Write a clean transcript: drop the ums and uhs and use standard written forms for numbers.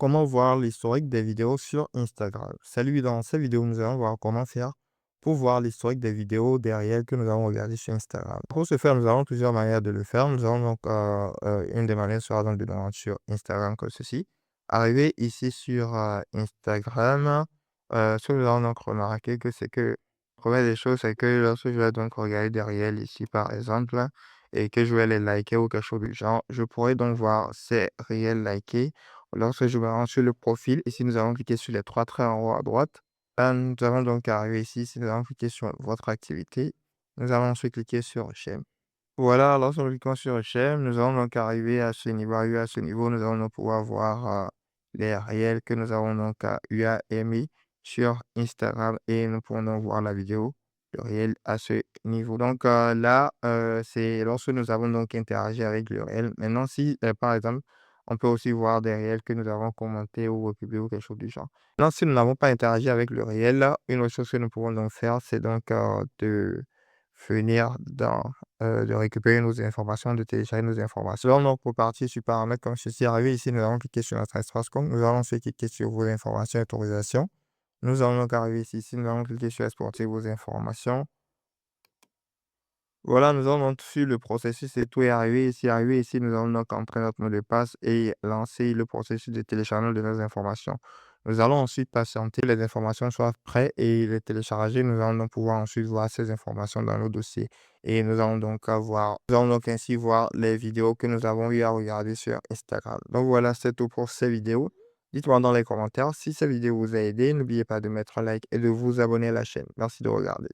Comment voir l'historique des vidéos sur Instagram? Salut, dans cette vidéo, nous allons voir comment faire pour voir l'historique des vidéos des réels que nous avons regardées sur Instagram. Pour ce faire, nous avons plusieurs manières de le faire. Nous avons donc une des manières sera donc de nous rendre sur Instagram comme ceci. Arriver ici sur Instagram, ce que nous allons donc remarquer que c'est que la première des choses, c'est que lorsque je vais donc regarder des réels ici par exemple et que je vais les liker ou quelque chose du genre, je pourrais donc voir ces réels likés. Lorsque je me rends sur le profil, ici, nous allons cliquer sur les 3 traits en haut à droite. Là, nous allons donc arriver ici, nous allons cliquer sur votre activité. Nous allons ensuite cliquer sur j'aime. Voilà, lorsque nous cliquons sur j'aime, nous allons donc arriver à ce niveau. Arrivé à ce niveau, nous allons donc pouvoir voir les réels que nous avons donc eu à aimer sur Instagram et nous pouvons donc voir la vidéo, le réel à ce niveau. Donc là, c'est lorsque nous avons donc interagi avec le réel. Maintenant, si par exemple, on peut aussi voir des réels que nous avons commentés ou republiés ou quelque chose du genre. Maintenant, si nous n'avons pas interagi avec le réel, là, une autre chose que nous pouvons donc faire, c'est donc de venir dans de récupérer nos informations, de télécharger nos informations. Alors, donc, pour partir sur paramètres comme ceci, arrivé ici, nous allons cliquer sur notre espace compte. Nous allons ensuite cliquer sur vos informations et autorisations. Nous allons donc arriver ici, nous allons cliquer sur exporter vos informations. Voilà, nous allons donc suivre le processus et tout est arrivé ici. Arrivé ici, nous allons donc entrer notre mot de passe et lancer le processus de téléchargement de nos informations. Nous allons ensuite patienter que les informations soient prêtes et les télécharger. Nous allons donc pouvoir ensuite voir ces informations dans nos dossiers. Et nous allons donc ainsi voir les vidéos que nous avons eu à regarder sur Instagram. Donc voilà, c'est tout pour ces vidéos. Dites-moi dans les commentaires si cette vidéo vous a aidé. N'oubliez pas de mettre un like et de vous abonner à la chaîne. Merci de regarder.